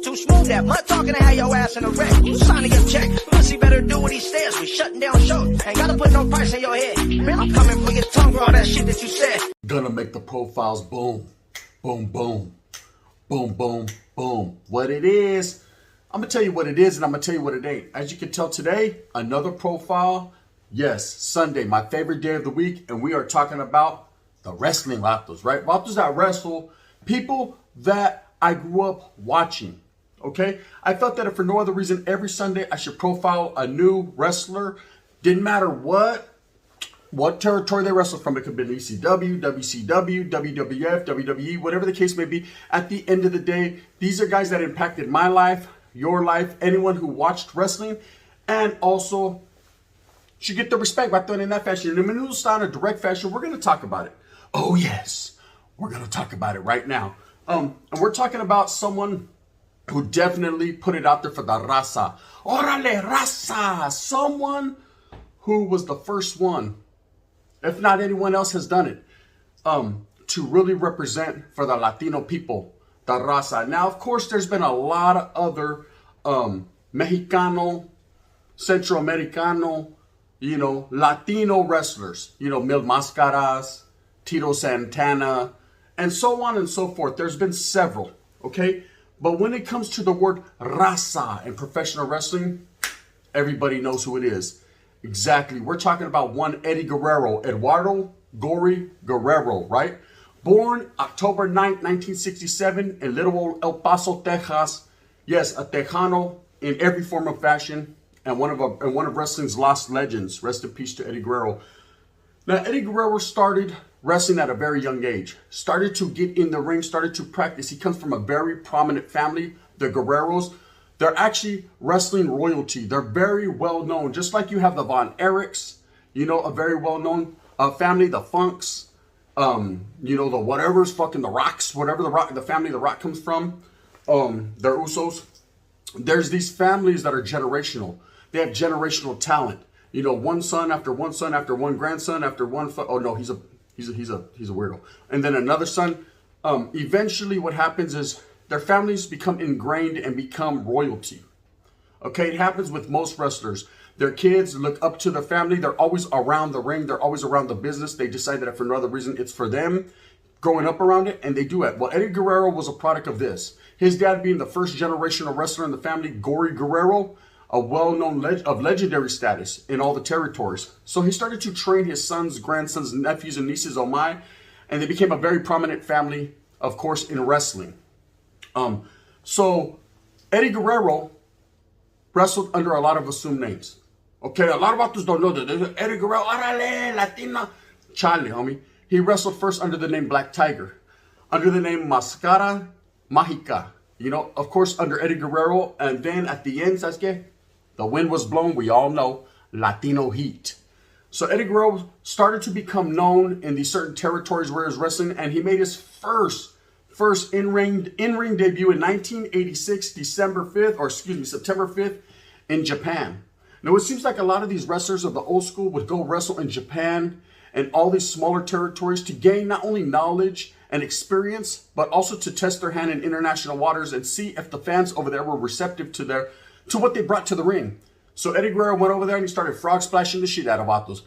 too smooth, that mud talking to have your ass in a wreck. Who's signing your check? Pussy better do what he says. We shutting down shows. Ain't gotta put no price in your head. Man, I'm coming for your tongue for all that shit that you said. Gonna make the profiles boom, boom, boom, boom, boom, boom. What it is, I'm gonna tell you what it is and I'm gonna tell you what it ain't. As you can tell today, another profile. Yes, Sunday, my favorite day of the week, and we are talking about the wrestling vatos, right? Vatos that wrestle, people that I grew up watching, okay? I felt that if for no other reason, every Sunday I should profile a new wrestler. Didn't matter what territory they wrestled from. It could be ECW, WCW, WWF, WWE, whatever the case may be. At the end of the day, these are guys that impacted my life, your life, anyone who watched wrestling, and also should get the respect by throwing in that fashion. In a minuto style, a direct fashion, we're going to talk about it. Oh, yes. We're going to talk about it right now. And we're talking about someone who definitely put it out there for the Raza. Órale, Raza! Someone who was the first one, if not anyone else has done it, to really represent for the Latino people, the Raza. Now, of course, there's been a lot of other Mexicano, Centro Americano, Latino wrestlers, Mil Mascaras, Tito Santana, and so on and so forth. There's been several, okay? But when it comes to the word Raza in professional wrestling, everybody knows who it is. Exactly. We're talking about one Eddie Guerrero, Eduardo Gory Guerrero, right? Born October 9th, 1967 in little old El Paso, Texas. Yes, a Tejano in every form of fashion, and one of wrestling's lost legends. Rest in peace to Eddie Guerrero. Now, Eddie Guerrero started wrestling at a very young age. Started to get in the ring, started to practice. He comes from a very prominent family, the Guerreros. They're actually wrestling royalty. They're very well known. Just like you have the Von Erichs, a very well known family, the Funks, the whatever's fucking the Rocks, whatever the family the Rock comes from, they're Usos. There's these families that are generational. They have generational talent. One son after one son after one grandson after one. Oh no, he's a weirdo. And then another son. Eventually, what happens is their families become ingrained and become royalty. Okay, it happens with most wrestlers. Their kids look up to their family. They're always around the ring. They're always around the business. They decide that for no other reason, it's for them. Growing up around it, and they do it. Well, Eddie Guerrero was a product of this. His dad being the first generational wrestler in the family, Gory Guerrero, a well-known of legendary status in all the territories. So he started to train his sons, grandsons, nephews, and nieces on and they became a very prominent family, of course, in wrestling. So Eddie Guerrero wrestled under a lot of assumed names. Okay, a lot of authors don't know that. There's Eddie Guerrero, órale, Latina. Charlie, homie. He wrestled first under the name Black Tiger, under the name Mascara Mágica. Of course, under Eddie Guerrero. And then at the end, ¿sabes qué? The wind was blown, we all know, Latino heat. So Eddie Guerrero started to become known in these certain territories where he was wrestling, and he made his first in-ring debut in 1986, September 5th in Japan. Now, it seems like a lot of these wrestlers of the old school would go wrestle in Japan and all these smaller territories to gain not only knowledge and experience, but also to test their hand in international waters and see if the fans over there were receptive to what they brought to the ring. So Eddie Guerrero went over there and he started frog splashing the shit out of vatos,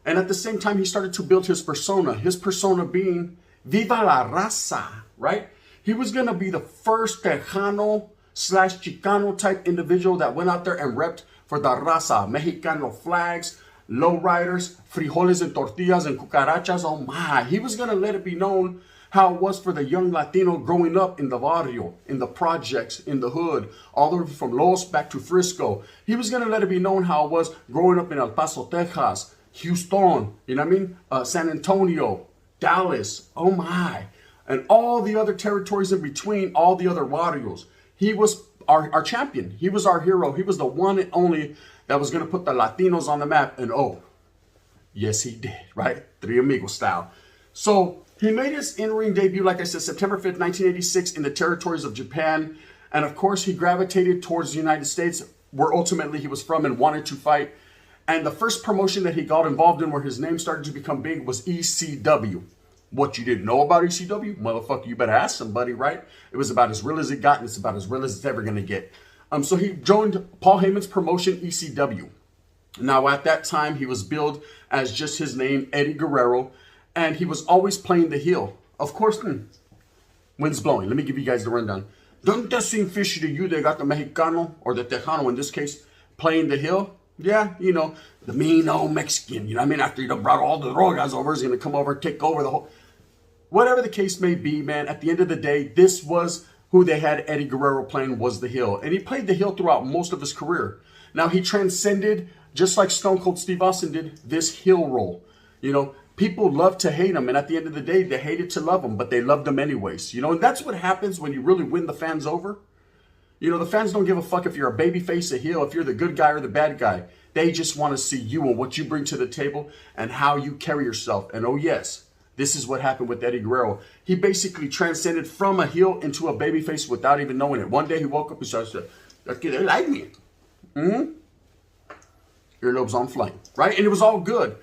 and at the same time he started to build his persona being Viva la Raza, right? He was going to be the first Tejano / Chicano type individual that went out there and repped for the Raza, Mexicano flags, lowriders, frijoles and tortillas and cucarachas. Oh my, he was going to let it be known how it was for the young Latino growing up in the barrio, in the projects, in the hood, all the way from Los back to Frisco. He was going to let it be known how it was growing up in El Paso, Texas, Houston, San Antonio, Dallas, oh my, and all the other territories in between, all the other barrios. He was our champion. He was our hero. He was the one and only that was going to put the Latinos on the map. And oh, yes, he did, right? Three Amigos style. So he made his in-ring debut, like I said, September 5th, 1986 in the territories of Japan. And of course, he gravitated towards the United States, where ultimately he was from and wanted to fight. And the first promotion that he got involved in where his name started to become big was ECW. What, you didn't know about ECW? Motherfucker, you better ask somebody, right? It was about as real as it got, and it's about as real as it's ever going to get. So he joined Paul Heyman's promotion, ECW. Now, at that time, he was billed as just his name, Eddie Guerrero, and he was always playing the heel. Of course, wind's blowing. Let me give you guys the rundown. Doesn't that seem fishy to you? They got the Mexicano, or the Tejano in this case, playing the heel? Yeah, you know, the mean old Mexican. You know what I mean? After you brought all the drogas over, he's going to come over and take over the whole... Whatever the case may be, man, at the end of the day, this was who they had Eddie Guerrero playing, was the heel. And he played the heel throughout most of his career. Now, he transcended, just like Stone Cold Steve Austin did, this heel role. You know, people love to hate him, and at the end of the day, they hated to love him, but they loved him anyways. You know, and that's what happens when you really win the fans over. You know, the fans don't give a fuck if you're a babyface, a heel, if you're the good guy or the bad guy. They just want to see you and what you bring to the table and how you carry yourself. And oh yes, this is what happened with Eddie Guerrero. He basically transcended from a heel into a babyface without even knowing it. One day he woke up and started saying, okay, they like me. Earlobes on flame, right? And it was all good.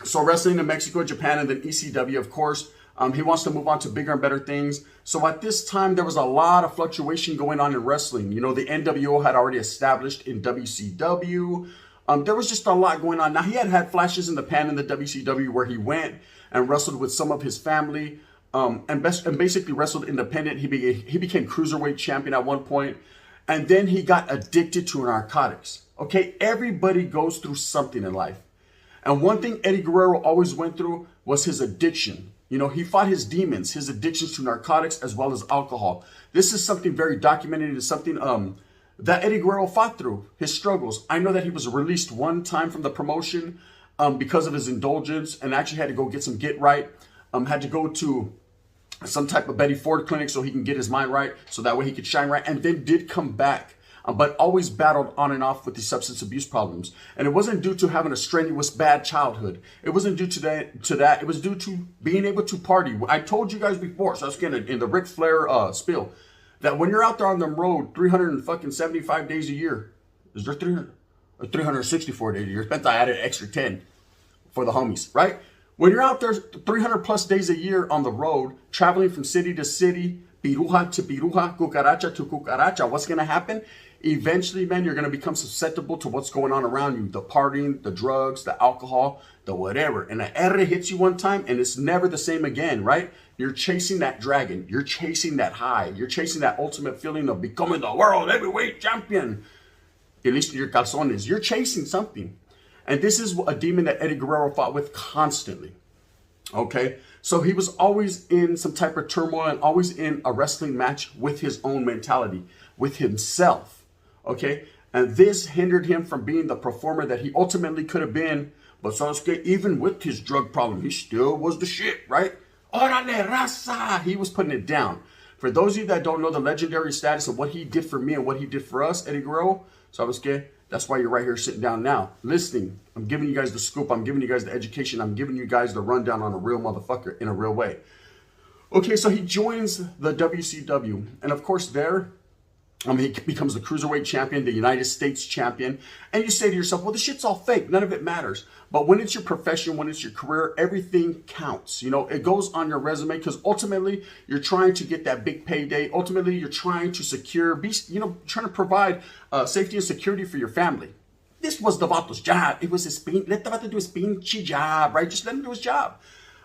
So wrestling in Mexico, Japan, and then ECW, of course. He wants to move on to bigger and better things. So at this time, there was a lot of fluctuation going on in wrestling. You know, the NWO had already established in WCW. There was just a lot going on. Now, he had flashes in the pan in the WCW where he went and wrestled with some of his family and basically wrestled independent. He became cruiserweight champion at one point. And then he got addicted to narcotics. Okay, everybody goes through something in life. And one thing Eddie Guerrero always went through was his addiction. You know, he fought his demons, his addictions to narcotics as well as alcohol. This is something very documented. It's something that Eddie Guerrero fought through, his struggles. I know that he was released one time from the promotion because of his indulgence and actually had to go get some get right. Had to go to some type of Betty Ford clinic so he can get his mind right, so that way he could shine right, and then did come back. But always battled on and off with the substance abuse problems. And it wasn't due to having a strenuous bad childhood. It wasn't due to that. It was due to being able to party. I told you guys before, so I was getting in the Ric Flair spill, that when you're out there on the road 375 days a year, is there 300? 364 days a year. Spent I added extra 10 for the homies, right? When you're out there 300 plus days a year on the road, traveling from city to city, piruja to piruja, cucaracha to cucaracha, what's going to happen? Eventually, man, you're going to become susceptible to what's going on around you. The partying, the drugs, the alcohol, the whatever. And the R hits you one time and it's never the same again, right? You're chasing that dragon. You're chasing that high. You're chasing that ultimate feeling of becoming the world heavyweight champion. At least in your calzones. You're chasing something. And this is a demon that Eddie Guerrero fought with constantly. Okay? So he was always in some type of turmoil and always in a wrestling match with his own mentality, with himself. Okay, and this hindered him from being the performer that he ultimately could have been. But Sasuke, even with his drug problem, he still was the shit, right? Orale, Raza! He was putting it down. For those of you that don't know the legendary status of what he did for me and what he did for us, Eddie Guerrero, Sasuke, that's why you're right here sitting down now, listening. I'm giving you guys the scoop. I'm giving you guys the education. I'm giving you guys the rundown on a real motherfucker in a real way. Okay, so he joins the WCW. And of course there, he becomes the Cruiserweight champion, the United States champion. And you say to yourself, well, this shit's all fake. None of it matters. But when it's your profession, when it's your career, everything counts. You know, it goes on your resume because ultimately you're trying to get that big payday. Ultimately, you're trying to secure, trying to provide safety and security for your family. This was the Vato's job. It was his let the Vato do his pinchy job, right? Just let him do his job.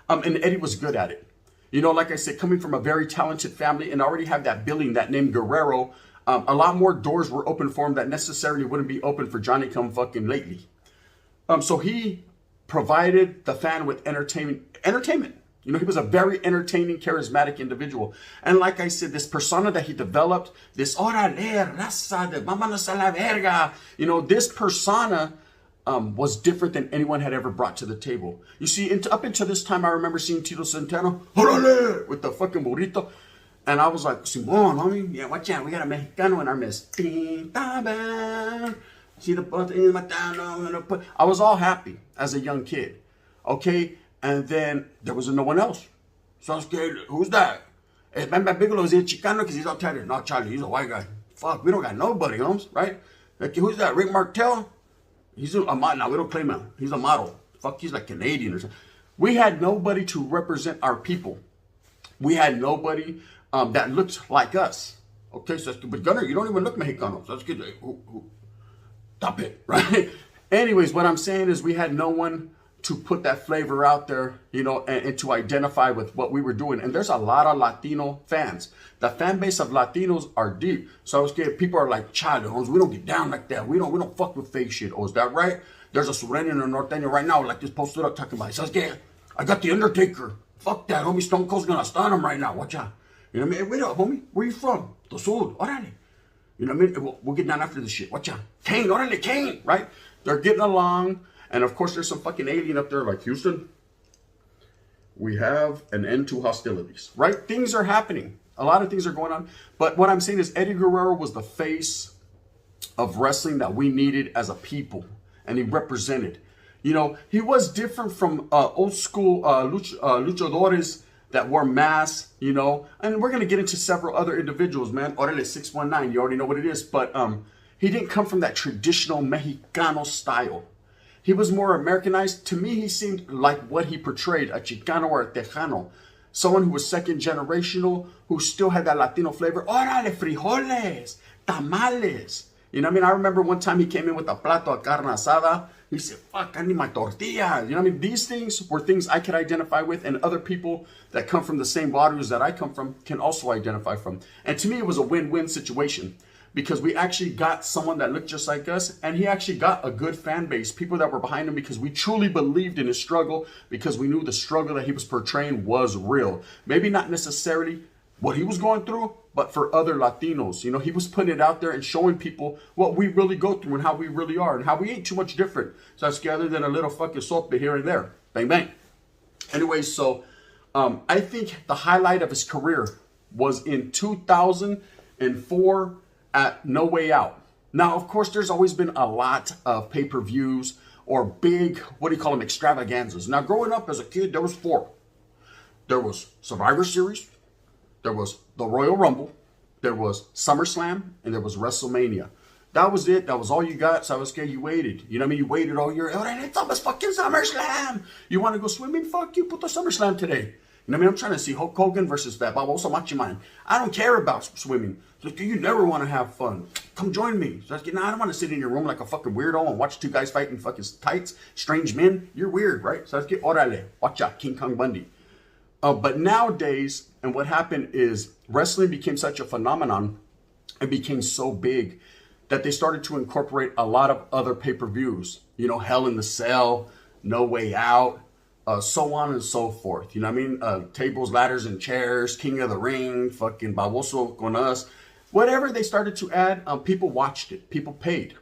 And Eddie was good at it. You know, like I said, coming from a very talented family and already have that billing, that name Guerrero, a lot more doors were open for him that necessarily wouldn't be open for Johnny come fucking lately. So he provided the fan with entertainment. You know, he was a very entertaining, charismatic individual. And like I said, this persona that he developed, this orale, raza, de vámonos a la verga, you know, this persona was different than anyone had ever brought to the table. You see, up until this time, I remember seeing Tito Santana, orale, with the fucking burrito. And I was like, Simon, homie, yeah, watch out. We got a Mexicano in our midst. See the button. I was all happy as a young kid. Okay? And then there was no one else. So I was scared. Who's that? Hey, Bam Bigelow is a Chicano because he's all tatted. No, Charlie, he's a white guy. Fuck, we don't got nobody, Holmes, right? Like, who's that? Rick Martel? He's a model. No, we don't claim him. He's a model. Fuck, he's like Canadian or something. We had nobody to represent our people. We had nobody that looked like us. Okay, so but Gunner, you don't even look Mexicano. So that's good. Stop it, right? Anyways, what I'm saying is we had no one to put that flavor out there, you know, and to identify with what we were doing. And there's a lot of Latino fans. The fan base of Latinos are deep. So I was scared. People are like, "Chale, we don't get down like that. We don't fuck with fake shit." Oh, is that right? There's a Sureño and a Norteño right now, like this posted up talking about. So I got the Undertaker. Fuck that, homie. Stone Cold's gonna stun him right now. Watch out. You know what I mean? Hey, wait up, homie. Where you from? The Sur. Orale. You know what I mean? We'll get down after this shit. Watch out. Kane, orale, Kane. Right? They're getting along. And of course, there's some fucking alien up there like, Houston, we have an end to hostilities, right? Things are happening. A lot of things are going on. But what I'm saying is Eddie Guerrero was the face of wrestling that we needed as a people. And he represented. You know, he was different from old school luchadores that wore masks, you know. And we're going to get into several other individuals, man. Orale 619, you already know what it is. But he didn't come from that traditional Mexicano style. He was more Americanized. To me, he seemed like what he portrayed, a Chicano or a Tejano. Someone who was second generational, who still had that Latino flavor. Órale, frijoles, tamales. You know what I mean? I remember one time he came in with a plato de carne asada. He said, fuck, I need my tortilla. You know what I mean? These things were things I could identify with, and other people that come from the same barrios that I come from can also identify from. And to me, it was a win-win situation. Because we actually got someone that looked just like us, and he actually got a good fan base, people that were behind him, because we truly believed in his struggle, because we knew the struggle that he was portraying was real. Maybe not necessarily what he was going through, but for other Latinos. You know, he was putting it out there and showing people what we really go through and how we really are and how we ain't too much different. So that's other than a little fucking sopa here and there. Bang, bang. Anyway, so I think the highlight of his career was in 2004 at No Way Out. Now, of course, there's always been a lot of pay-per-views or big, what do you call them, extravaganzas. Now, growing up as a kid, there was 4. There was Survivor Series, there was the Royal Rumble, there was SummerSlam, and there was WrestleMania. That was it. That was all you got. So I was scared you waited. You know what I mean? You waited all year. Oh, it's almost fucking SummerSlam. You want to go swimming? Fuck you. Put the SummerSlam today. You know what I mean? I'm trying to see Hulk Hogan versus Fat Bob. Also, Macho Man. I don't care about swimming. So you never want to have fun. Come join me. So I don't want to sit in your room like a fucking weirdo and watch 2 guys fighting fucking tights. Strange men. You're weird, right? So let's get orale. Watch out. King Kong Bundy. But nowadays, and what happened is wrestling became such a phenomenon and became so big that they started to incorporate a lot of other pay-per-views. You know, Hell in the Cell, No Way Out, so on and so forth. You know what I mean? Tables, ladders, and chairs, King of the Ring, fucking Baboso con us. Whatever they started to add, people watched it. People paid.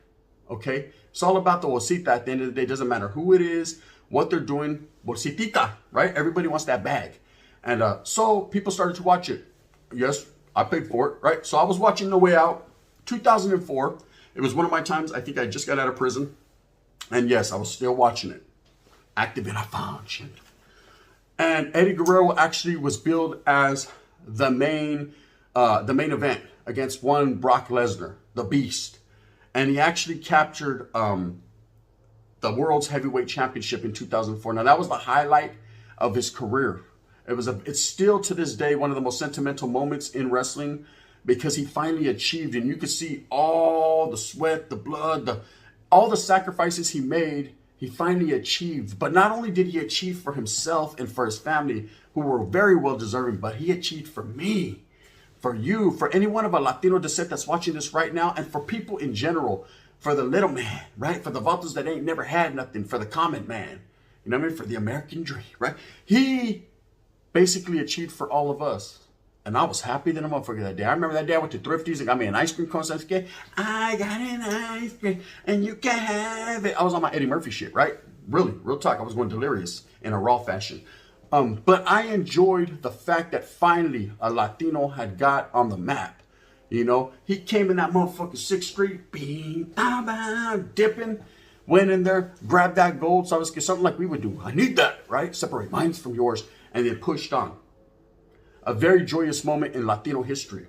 Okay? It's all about the bolsita at the end of the day. It doesn't matter who it is, what they're doing. Bolsitita, right? Everybody wants that bag. And so people started to watch it. Yes, I paid for it, right? So I was watching No Way Out, 2004. It was one of my times. I think I just got out of prison. And yes, I was still watching it. Active in a function. And Eddie Guerrero actually was billed as the main event against one Brock Lesnar, the Beast. And he actually captured the World's Heavyweight Championship in 2004. Now, that was the highlight of his career. It's still to this day one of the most sentimental moments in wrestling because he finally achieved, and you could see all the sweat, the blood, all the sacrifices he made, he finally achieved. But not only did he achieve for himself and for his family, who were very well deserving, but he achieved for me, for you, for anyone of a Latino descent that's watching this right now, and for people in general, for the little man, right? For the vatos that ain't never had nothing, for the common man, you know what I mean? For the American dream, right? He basically achieved for all of us. And I was happy than a motherfucker that day. I remember that day I went to Thrifty's and got me an ice cream cone. So I got an ice cream and you can have it. I was on my Eddie Murphy shit, right? Really, real talk. I was going delirious in a raw fashion. But I enjoyed the fact that finally a Latino had got on the map. You know, he came in that motherfucking 6th Street, dipping, went in there, grabbed that gold. So I was something like we would do. I need that, right? Separate mine from yours. And then pushed on. A very joyous moment in Latino history.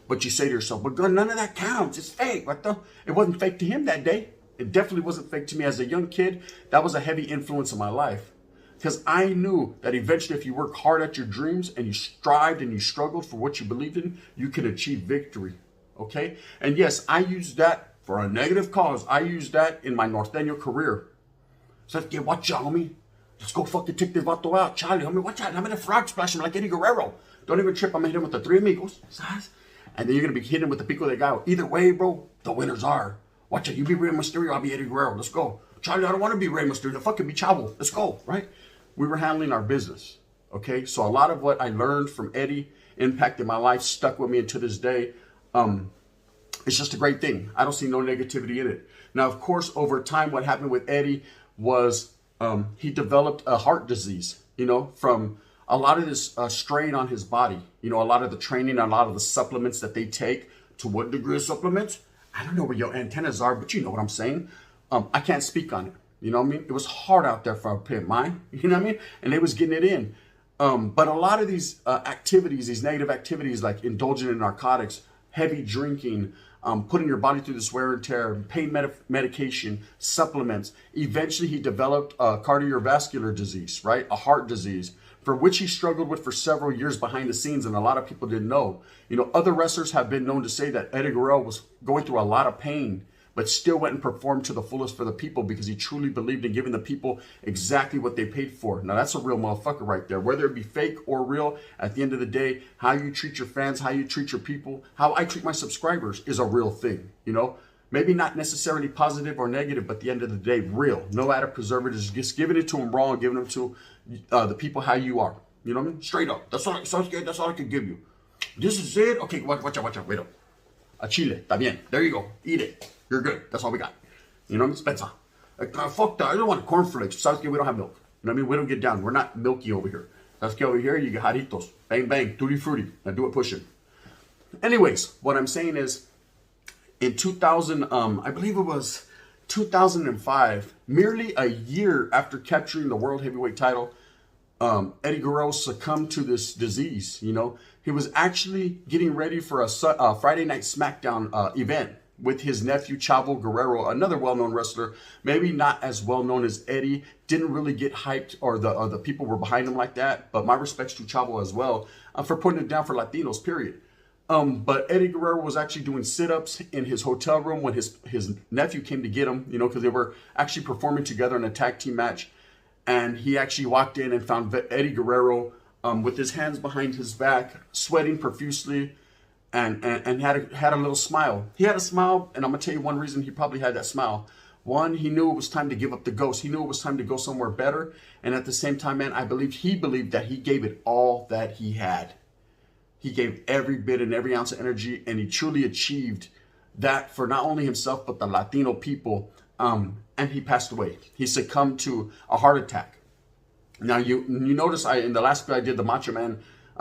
But you say to yourself, but God, none of that counts. It's fake. What the? It wasn't fake to him that day. It definitely wasn't fake to me as a young kid. That was a heavy influence in my life. Because I knew that eventually if you work hard at your dreams and you strived and you struggled for what you believed in, you can achieve victory. Okay? And yes, I used that for a negative cause. I used that in my norteño career. So, okay, watch out, homie. Let's go fucking take this vato out. Charlie, homie, watch out. I'm gonna frog splash him like Eddie Guerrero. Don't even trip. I'm gonna hit him with the three amigos. And then you're gonna be hitting with the pico de gallo. Either way, bro, the winners are. Watch out. You be Rey Mysterio, I'll be Eddie Guerrero. Let's go. Charlie, I don't want to be Rey Mysterio. Fucking be Chavo. Let's go, right? We were handling our business, okay? So a lot of what I learned from Eddie impacted my life, stuck with me, and to this day, it's just a great thing. I don't see no negativity in it. Now, of course, over time, what happened with Eddie was he developed a heart disease, from a lot of this strain on his body. A lot of the training, a lot of the supplements that they take. To what degree of supplements? I don't know where your antennas are, but you know what I'm saying. I can't speak on it. You know what I mean? It was hard out there for a pimp mine. You know what I mean? And they was getting it in. But a lot of these activities, these negative activities like indulging in narcotics, heavy drinking, putting your body through this wear and tear, pain medication, supplements. Eventually, he developed a cardiovascular disease, right? A heart disease, for which he struggled with for several years behind the scenes, and a lot of people didn't know. Other wrestlers have been known to say that Eddie Guerrero was going through a lot of pain, but still went and performed to the fullest for the people because he truly believed in giving the people exactly what they paid for. Now, that's a real motherfucker right there. Whether it be fake or real, at the end of the day, how you treat your fans, how you treat your people, how I treat my subscribers is a real thing, Maybe not necessarily positive or negative, but at the end of the day, real. No added preservatives, just giving it to them raw and giving them to the people how you are. You know what I mean? Straight up. That's all I could give you. This is it. Okay, watch out. Wait up. A chile, está bien. There you go. Eat it. You're good. That's all we got. You know what I mean? Spencer. Fuck that. I don't want cornflakes. South we don't have milk. You know what I mean? We don't get down. We're not milky over here. South over here, you get jarritos. Bang, bang. Tutti frutti. Now do it pushing. Anyways, what I'm saying is, in 2000, I believe it was 2005, merely a year after capturing the World Heavyweight title, Eddie Guerrero succumbed to this disease. He was actually getting ready for a Friday Night SmackDown event with his nephew Chavo Guerrero, another well-known wrestler, maybe not as well-known as Eddie, didn't really get hyped, or the people were behind him like that, but my respects to Chavo as well, for putting it down for Latinos, period. But Eddie Guerrero was actually doing sit-ups in his hotel room when his nephew came to get him, because they were actually performing together in a tag team match. And he actually walked in and found Eddie Guerrero with his hands behind his back, sweating profusely, and had a little smile. He had a smile, and I'm going to tell you one reason he probably had that smile. One, he knew it was time to give up the ghost. He knew it was time to go somewhere better. And at the same time, man, he believed that he gave it all that he had. He gave every bit and every ounce of energy, and he truly achieved that for not only himself, but the Latino people. And he passed away. He succumbed to a heart attack. Now, you notice in the last video I did, the Macho Man,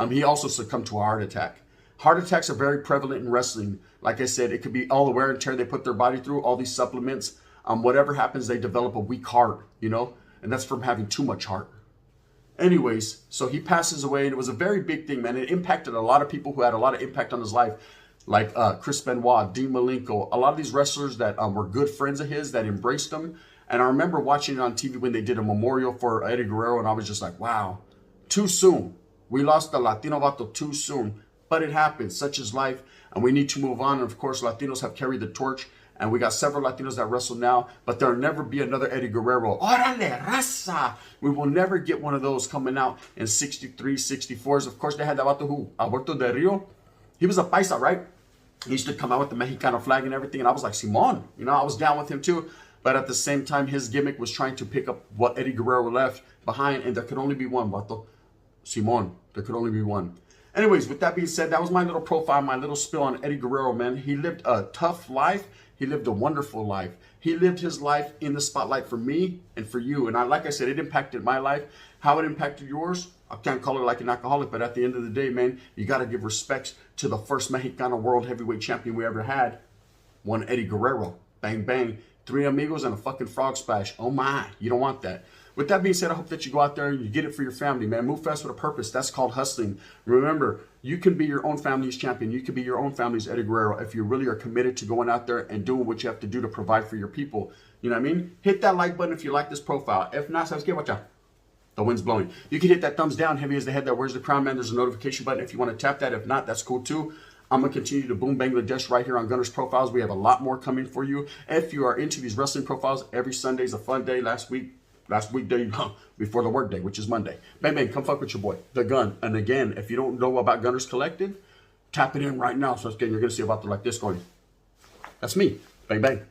he also succumbed to a heart attack. Heart attacks are very prevalent in wrestling. Like I said, it could be all the wear and tear they put their body through, all these supplements. Whatever happens, they develop a weak heart, and that's from having too much heart. Anyways, so he passes away, and it was a very big thing, man. It impacted a lot of people who had a lot of impact on his life, like Chris Benoit, Dean Malenko, a lot of these wrestlers that were good friends of his that embraced him. And I remember watching it on TV when they did a memorial for Eddie Guerrero, and I was just like, wow, too soon. We lost the Latino vato too soon. But it happens. Such is life, and we need to move on. And of course, Latinos have carried the torch, and we got several Latinos that wrestle now, but there'll never be another Eddie Guerrero. Órale, Raza! We will never get one of those coming out in 63, 64s. Of course, they had that vato who, Alberto Del Rio. He was a paisa, right? He used to come out with the Mexicano flag and everything, and I was like, Simon. I was down with him too. But at the same time, his gimmick was trying to pick up what Eddie Guerrero left behind, and there could only be one, vato. Simon. There could only be one. Anyways, with that being said, that was my little profile, my little spill on Eddie Guerrero, man. He lived a tough life. He lived a wonderful life. He lived his life in the spotlight for me and for you. And like I said, it impacted my life. How it impacted yours, I can't call it like an alcoholic, but at the end of the day, man, you got to give respect to the first Mexicano world heavyweight champion we ever had. One Eddie Guerrero. Bang, bang. 3 amigos and a fucking frog splash. Oh my, you don't want that. With that being said, I hope that you go out there and you get it for your family, man. Move fast with a purpose. That's called hustling. Remember, you can be your own family's champion. You can be your own family's Eddie Guerrero if you really are committed to going out there and doing what you have to do to provide for your people. You know what I mean? Hit that like button if you like this profile. If not, ¿sabes qué? Watch out. The wind's blowing. You can hit that thumbs down, heavy as the head that wears the crown, man. There's a notification button if you want to tap that. If not, that's cool too. I'm going to continue to boom Bangladesh right here on Gunner's Profiles. We have a lot more coming for you. If you are into these wrestling profiles, every Sunday is a fun day. Last weekday before the work day, which is Monday. Bang, bang, come fuck with your boy, The Gun. And again, if you don't know about Gunners Collective, tap it in right now. So you're going to see about the like this going. That's me. Bang, bang.